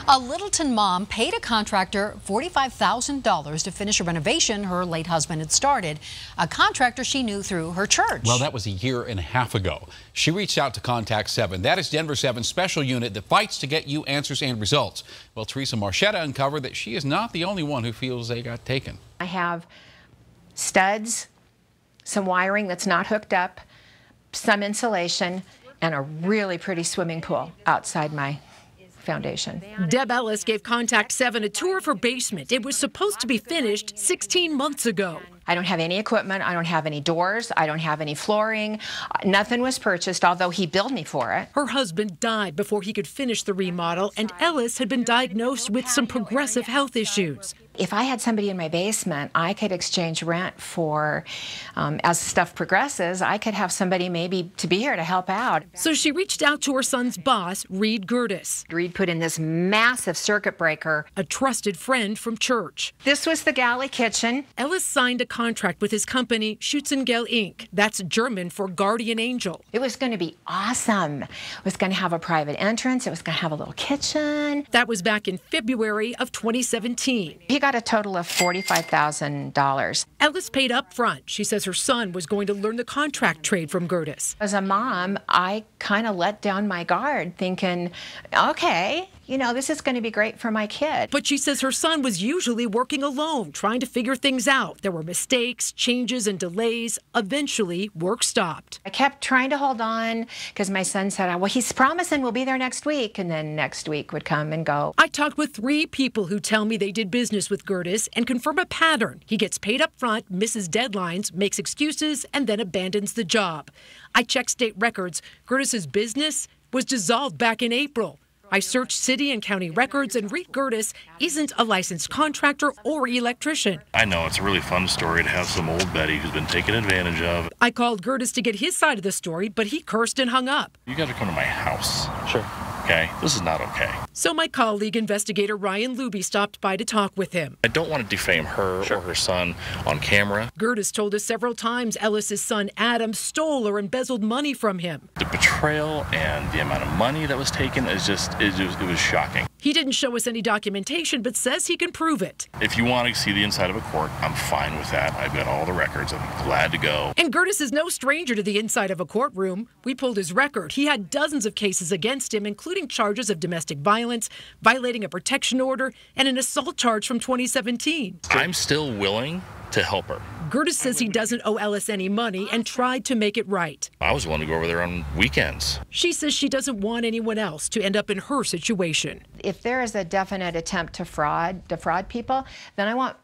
A Littleton mom paid a contractor $45,000 to finish a renovation her late husband had started, a contractor she knew through her church. Well, that was a year and a half ago. She reached out to Contact 7. That is Denver 7's special unit that fights to get you answers and results. Well, Teresa Marchetta uncovered that she is not the only one who feels they got taken. I have studs, some wiring that's not hooked up, some insulation, and a really pretty swimming pool outside my foundation. Deb Ellis gave Contact 7 a tour of her basement. It was supposed to be finished 16 months ago. I don't have any equipment. I don't have any doors. I don't have any flooring. Nothing was purchased, although he billed me for it. Her husband died before he could finish the remodel, and Ellis had been diagnosed with some progressive health issues. If I had somebody in my basement, I could exchange rent for, as stuff progresses, I could have somebody maybe to be here to help out. So she reached out to her son's boss, Reed Gertis. Reed put in this massive circuit breaker. A trusted friend from church. This was the galley kitchen. Ellis signed a contract with his company, Schützengel Inc. That's German for guardian angel. It was going to be awesome. It was going to have a private entrance. It was going to have a little kitchen. That was back in February of 2017. He got a total of $45,000. Ellis paid up front. She says her son was going to learn the contract trade from Gertis. As a mom, I kind of let down my guard thinking, okay, you know, this is going to be great for my kid. But she says her son was usually working alone, trying to figure things out. There were mistakes, changes, and delays. Eventually, work stopped. I kept trying to hold on because my son said, well, he's promising we'll be there next week. And then next week would come and go. I talked with 3 people who tell me they did business with Gertis and confirm a pattern. He gets paid up front, misses deadlines, makes excuses, and then abandons the job. I checked state records. Gertis's business was dissolved back in April. I searched city and county records, and Reed Gertis isn't a licensed contractor or electrician. I know it's a really fun story to have some old Betty who's been taken advantage of. I called Gertis to get his side of the story, but he cursed and hung up. You got to come to my house. Sure. Okay? This is not okay. So my colleague, investigator Ryan Luby, stopped by to talk with him. I don't want to defame her or her son on camera. Gertis told us several times Ellis's son Adam stole or embezzled money from him. The betrayal and the amount of money that was taken is just, it was shocking. He didn't show us any documentation, but says he can prove it. If you want to see the inside of a court, I'm fine with that. I've got all the records. I'm glad to go. And Gertis is no stranger to the inside of a courtroom. We pulled his record. He had dozens of cases against him, including charges of domestic violence, violating a protection order, and an assault charge from 2017. I'm still willing to help her. Gertis says he doesn't owe Ellis any money and tried to make it right. I was willing to go over there on weekends. She says she doesn't want anyone else to end up in her situation. If there is a definite attempt to defraud people, then I want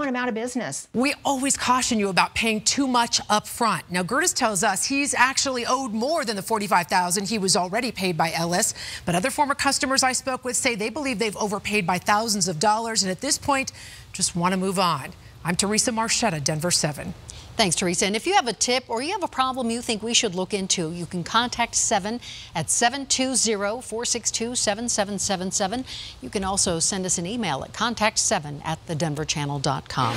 him out of business. We always caution you about paying too much up front. Now, Gertis tells us he's actually owed more than the $45,000 he was already paid by Ellis. But other former customers I spoke with say they believe they've overpaid by thousands of dollars and at this point just want to move on. I'm Teresa Marchetta, Denver 7. Thanks, Teresa. And if you have a tip or you have a problem you think we should look into, you can contact 7 at 720-462-7777. You can also send us an email at contact7@thedenverchannel.com.